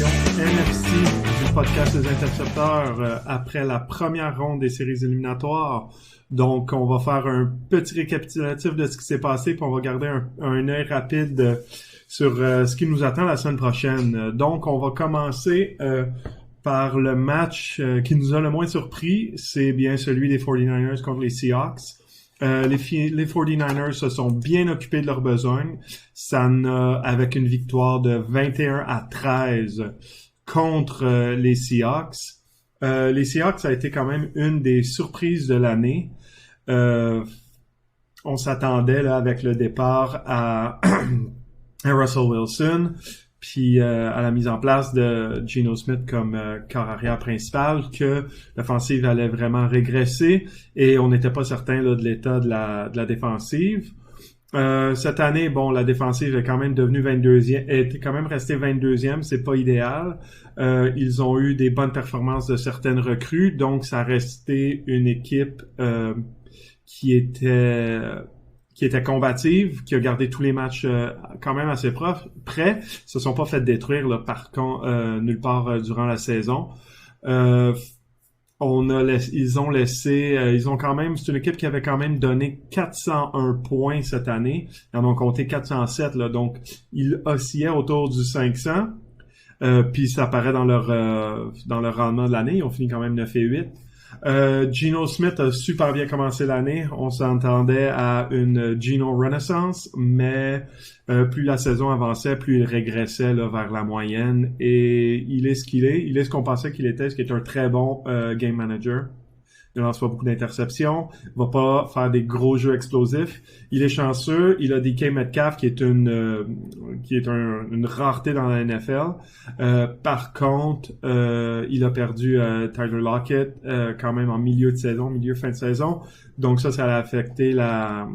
l'édition NFC du podcast des Intercepteurs après la première ronde des séries éliminatoires. Donc, on va faire un petit récapitulatif de ce qui s'est passé, puis on va garder un œil rapide sur ce qui nous attend la semaine prochaine. Donc, on va commencer par le match qui nous a le moins surpris. C'est bien celui des 49ers contre les Seahawks. Les 49ers se sont bien occupés de leurs besoins. Avec une victoire de 21-13 contre les Seahawks. Les Seahawks, ça a été quand même une des surprises de l'année. On s'attendait là avec le départ à Russell Wilson, puis à la mise en place de Geno Smith comme corps arrière principal, que l'offensive allait vraiment régresser et on n'était pas certain là, de l'état de la défensive. Cette année, bon, la défensive est quand même devenue 22e, est quand même restée 22e, c'est pas idéal. Ils ont eu des bonnes performances de certaines recrues, donc ça a resté une équipe qui était combative, qui a gardé tous les matchs quand même assez près. Se sont pas fait détruire là, par contre nulle part durant la saison. Ils ont quand même, c'est une équipe qui avait quand même donné 401 points cette année. Ils en ont compté 407 là, donc ils oscillaient autour du 500. Puis ça apparaît dans leur rendement de l'année. Ils ont fini quand même 9-8. Geno Smith a super bien commencé l'année. On s'entendait à une Geno Renaissance, mais plus la saison avançait, plus il régressait là, vers la moyenne. Et il est ce qu'il est. Il est ce qu'on pensait qu'il était, ce qui est un très bon game manager. Il lance pas beaucoup d'interceptions, il va pas faire des gros jeux explosifs. Il est chanceux, il a DK Metcalf qui est une rareté dans la NFL. Par contre, il a perdu Tyler Lockett quand même en fin de saison. Donc ça a affecté la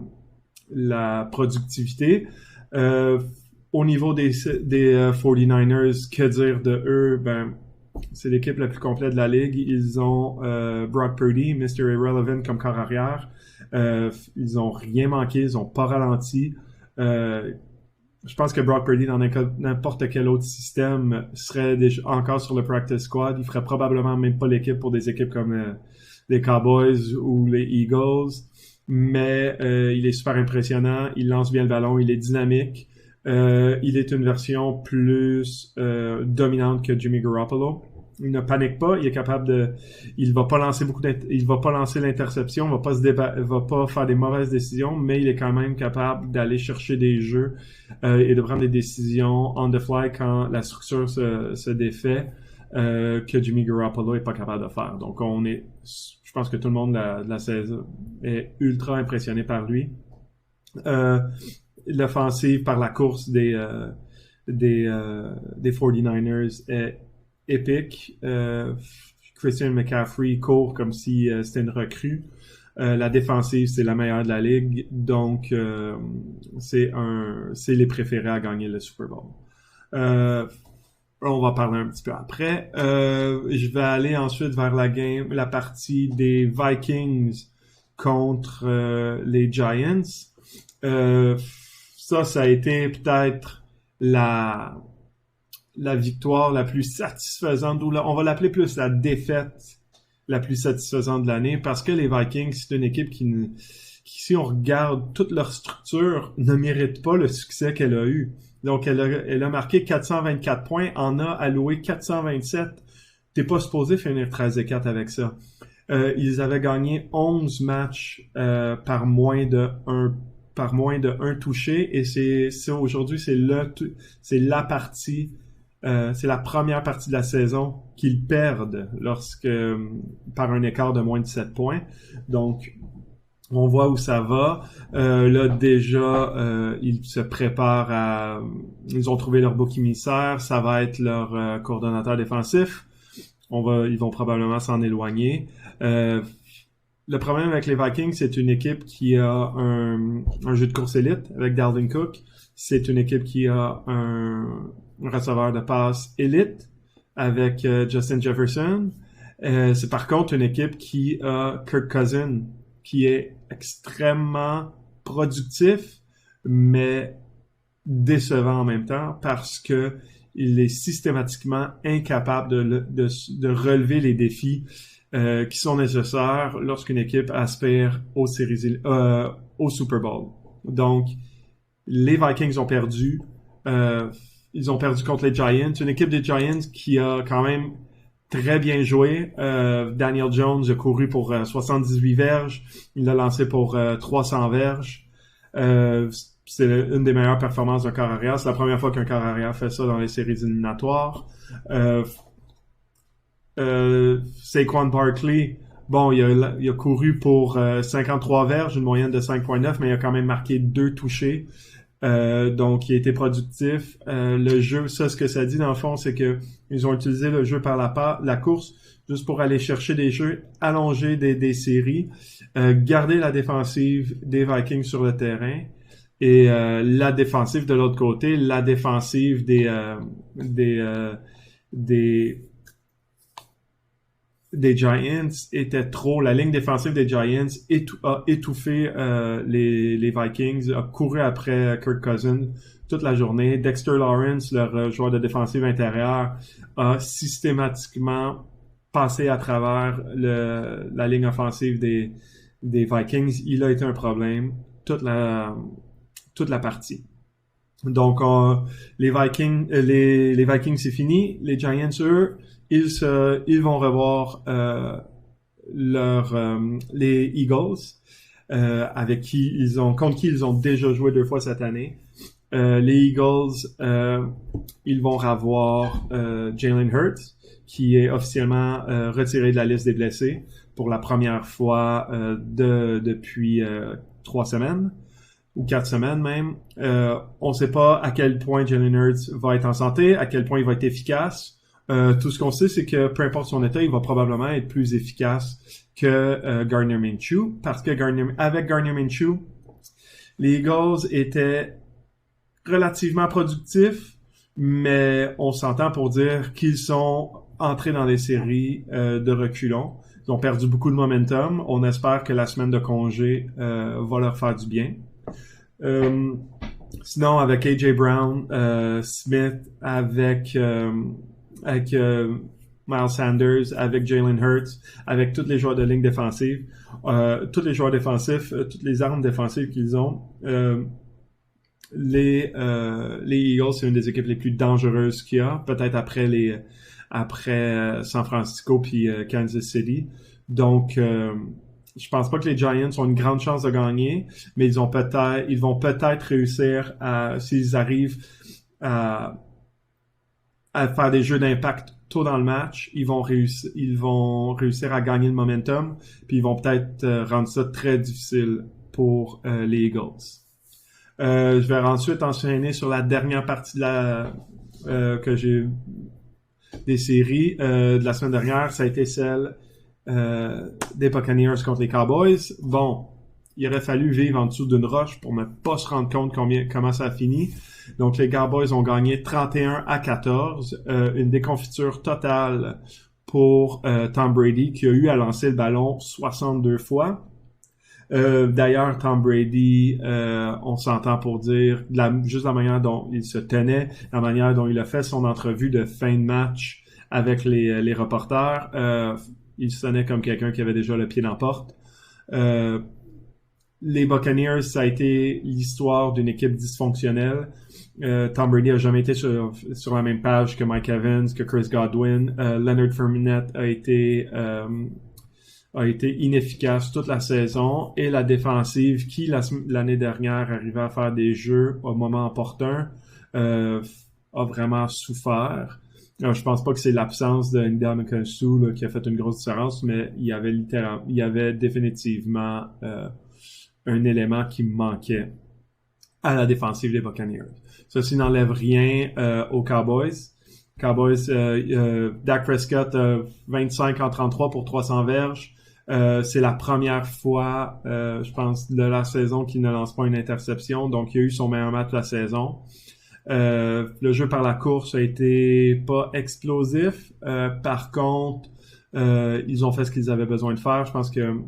productivité. Au niveau des 49ers, que dire de eux? C'est l'équipe la plus complète de la ligue. Ils ont Brock Purdy, Mr. Irrelevant comme corps arrière. Ils ont rien manqué, ils ont pas ralenti. Je pense que Brock Purdy, dans n'importe quel autre système, serait encore sur le practice squad. Il ferait probablement même pas l'équipe pour des équipes comme les Cowboys ou les Eagles. Mais il est super impressionnant. Il lance bien le ballon, il est dynamique. Il est une version plus dominante que Jimmy Garoppolo. Il ne panique pas, il est capable il va pas lancer l'interception, va pas faire des mauvaises décisions, mais il est quand même capable d'aller chercher des jeux et de prendre des décisions on the fly quand la structure se défait que Jimmy Garoppolo est pas capable de faire. Donc je pense que tout le monde de la saison est ultra impressionné par lui. L'offensive par la course des 49ers est épique. Christian McCaffrey court comme si c'était une recrue. La défensive, c'est la meilleure de la ligue. Donc, c'est les préférés à gagner le Super Bowl. On va parler un petit peu après. Je vais aller ensuite vers la partie des Vikings contre les Giants. Ça a été peut-être la victoire la plus satisfaisante, ou on va l'appeler plus la défaite la plus satisfaisante de l'année, parce que les Vikings, c'est une équipe qui si on regarde toute leur structure, ne mérite pas le succès qu'elle a eu. Donc, elle a marqué 424 points, en a alloué 427. T'es pas supposé finir 13-4 avec ça. Ils avaient gagné 11 matchs par moins de 1 touché, et aujourd'hui, c'est la partie, c'est la première partie de la saison qu'ils perdent par un écart de moins de 7 points. Donc, on voit où ça va. Là, déjà, ils se préparent ils ont trouvé leur bouc émissaire. Ça va être leur coordonnateur défensif. Ils vont probablement s'en éloigner. Le problème avec les Vikings, c'est une équipe qui a un jeu de course élite avec Dalvin Cook. C'est une équipe qui a un receveur de passe élite avec Justin Jefferson. C'est par contre une équipe qui a Kirk Cousins, qui est extrêmement productif, mais décevant en même temps, parce que il est systématiquement incapable de relever les défis qui sont nécessaires lorsqu'une équipe aspire au Super Bowl. Donc, les Vikings ont perdu. Ils ont perdu contre les Giants. Une équipe des Giants qui a quand même très bien joué. Daniel Jones a couru pour 78 verges. Il l'a lancé pour 300 verges. C'est une des meilleures performances d'un corps arrière. C'est la première fois qu'un corps arrière fait ça dans les séries éliminatoires. Saquon Barkley, bon, il a couru pour 53 verges, une moyenne de 5.9, mais il a quand même marqué 2 touchés. Donc, il a été productif. Le jeu, ça, ce que ça dit dans le fond, c'est que ils ont utilisé le jeu par la course juste pour aller chercher des jeux, allonger des séries, garder la défensive des Vikings sur le terrain et la défensive de l'autre côté, la défensive des Giants était trop. La ligne défensive des Giants a étouffé les Vikings, a couru après Kirk Cousins toute la journée. Dexter Lawrence, leur joueur de défensive intérieure, a systématiquement passé à travers la ligne offensive des Vikings. Il a été un problème toute la partie. Donc, les Vikings, c'est fini. Les Giants, eux, ils vont revoir les Eagles, contre qui ils ont déjà joué 2 fois cette année. Les Eagles, ils vont revoir Jalen Hurts, qui est officiellement retiré de la liste des blessés pour la première fois depuis 3 semaines. Ou 4 semaines même. On ne sait pas à quel point Jalen Hurts va être en santé, à quel point il va être efficace. Tout ce qu'on sait, c'est que peu importe son état, il va probablement être plus efficace que Gardner Minshew, parce que avec Gardner Minshew, les Eagles étaient relativement productifs, mais on s'entend pour dire qu'ils sont entrés dans des séries de reculons. Ils ont perdu beaucoup de momentum. On espère que la semaine de congé va leur faire du bien. Sinon, avec A.J. Brown, Smith, avec Miles Sanders, avec Jalen Hurts, avec tous les joueurs de ligne défensive, tous les joueurs défensifs, toutes les armes défensives qu'ils ont, les Eagles, c'est une des équipes les plus dangereuses qu'il y a, peut-être après San Francisco puis Kansas City. Donc, je pense pas que les Giants ont une grande chance de gagner, mais ils vont peut-être réussir s'ils arrivent à faire des jeux d'impact tôt dans le match, ils vont réussir à gagner le momentum, puis ils vont peut-être rendre ça très difficile pour les Eagles. Je vais ensuite enchaîner sur la dernière partie que j'ai des séries de la semaine dernière. Ça a été celle des Buccaneers contre les Cowboys. Bon, il aurait fallu vivre en dessous d'une roche pour ne pas se rendre compte comment ça a fini. Donc, les Cowboys ont gagné 31-14. Une déconfiture totale pour Tom Brady, qui a eu à lancer le ballon 62 fois. D'ailleurs, Tom Brady, on s'entend pour dire juste la manière dont il se tenait, la manière dont il a fait son entrevue de fin de match avec les reporters. Il sonnait comme quelqu'un qui avait déjà le pied dans la porte. Les Buccaneers, ça a été l'histoire d'une équipe dysfonctionnelle. Tom Brady a jamais été sur la même page que Mike Evans, que Chris Godwin. Leonard Fournette a été inefficace toute la saison, et la défensive qui l'année dernière arrivait à faire des jeux au moment opportun a vraiment souffert. Je pense pas que c'est l'absence de Ndamukong Suh qui a fait une grosse différence, mais il y avait définitivement un élément qui manquait à la défensive des Buccaneers. Ceci n'enlève rien aux Cowboys. Dak Prescott 25 en 33 pour 300 verges. C'est la première fois, je pense, de la saison qu'il ne lance pas une interception. Donc, il a eu son meilleur match de la saison. Le jeu par la course a été pas explosif. Par contre, ils ont fait ce qu'ils avaient besoin de faire. Je pense que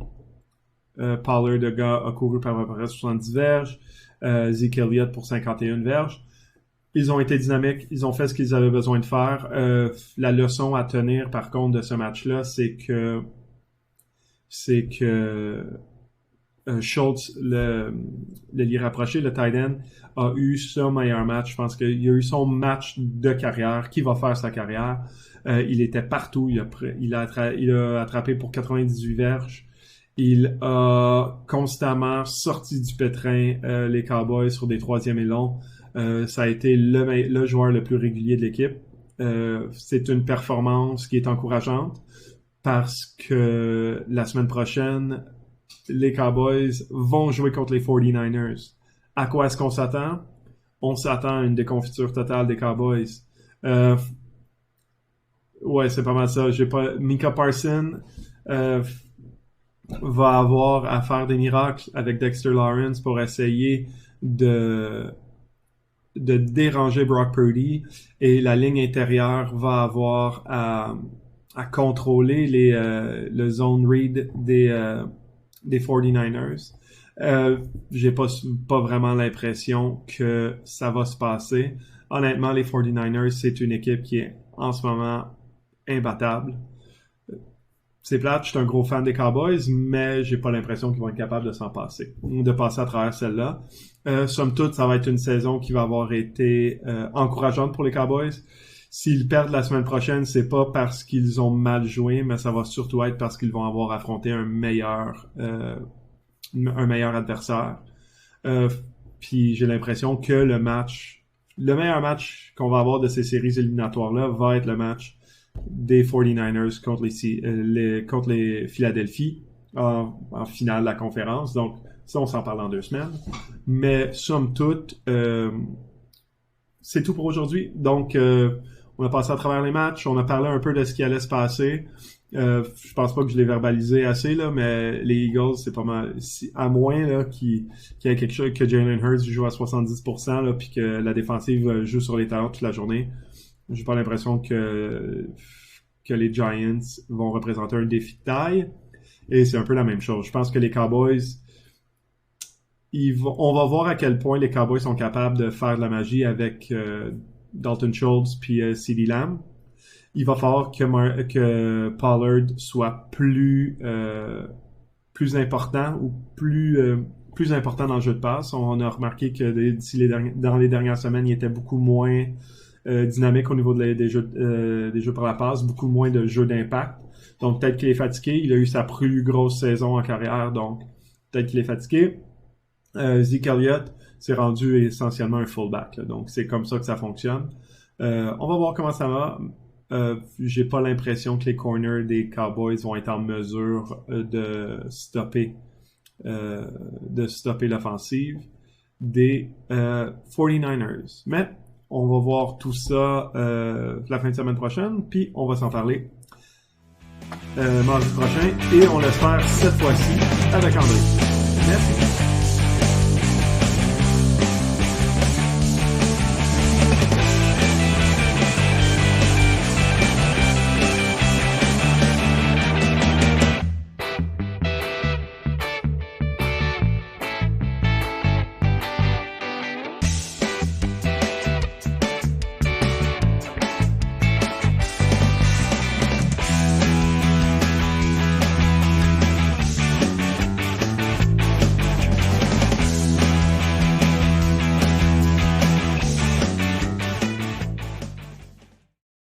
Pollard a couru par à peu près 70 verges. Zeke Elliott pour 51 verges. Ils ont été dynamiques, ils ont fait ce qu'ils avaient besoin de faire. La leçon à tenir, par contre, de ce match-là, c'est que Schultz, l'allié rapproché, le tight end, a eu son meilleur match. Je pense qu'il a eu son match de carrière, qui va faire sa carrière. Il était partout. Il a attrapé pour 98 verges. Il a constamment sorti du pétrin les Cowboys sur des troisièmes et longs. Ça a été le joueur le plus régulier de l'équipe. C'est une performance qui est encourageante parce que la semaine prochaine, les Cowboys vont jouer contre les 49ers. À quoi est-ce qu'on s'attend? On s'attend à une déconfiture totale des Cowboys. Ouais, c'est pas mal ça. Micah Parsons va avoir à faire des miracles avec Dexter Lawrence pour essayer de déranger Brock Purdy, et la ligne intérieure va avoir à contrôler le zone read des 49ers. J'ai pas vraiment l'impression que ça va se passer. Honnêtement, les 49ers, c'est une équipe qui est en ce moment imbattable. C'est plate, je suis un gros fan des Cowboys, mais j'ai pas l'impression qu'ils vont être capables de s'en passer, de passer à travers celle-là. Somme toute, ça va être une saison qui va avoir été encourageante pour les Cowboys. S'ils perdent la semaine prochaine, c'est pas parce qu'ils ont mal joué, mais ça va surtout être parce qu'ils vont avoir affronté un meilleur adversaire. Puis j'ai l'impression que le meilleur match qu'on va avoir de ces séries éliminatoires-là va être le match des 49ers contre les Philadelphie en finale de la conférence. Donc, ça, on s'en parle dans 2 semaines. Mais, somme toute, c'est tout pour aujourd'hui. Donc, on a passé à travers les matchs. On a parlé un peu de ce qui allait se passer. Je pense pas que je l'ai verbalisé assez, là, mais les Eagles, c'est pas mal. À moins là, qu'il y ait quelque chose, que Jalen Hurts joue à 70%, là, puis que la défensive joue sur les talons toute la journée. J'ai pas l'impression que les Giants vont représenter un défi de taille. Et c'est un peu la même chose. Je pense que les Cowboys, on va voir à quel point les Cowboys sont capables de faire de la magie avec Dalton Schultz puis CeeDee Lamb. Il va falloir que Pollard soit plus important ou plus important dans le jeu de passe. On a remarqué que dans les dernières semaines, il était beaucoup moins dynamique au niveau des jeux par la passe, beaucoup moins de jeux d'impact. Donc peut-être qu'il est fatigué. Il a eu sa plus grosse saison en carrière, donc peut-être qu'il est fatigué. Zeke Elliott s'est rendu essentiellement un fullback, là. Donc c'est comme ça que ça fonctionne. On va voir comment ça va. J'ai pas l'impression que les corners des Cowboys vont être en mesure de stopper l'offensive des 49ers. Mais on va voir tout ça la fin de semaine prochaine, puis on va s'en parler mardi prochain, et on l'espère cette fois-ci avec André. Merci.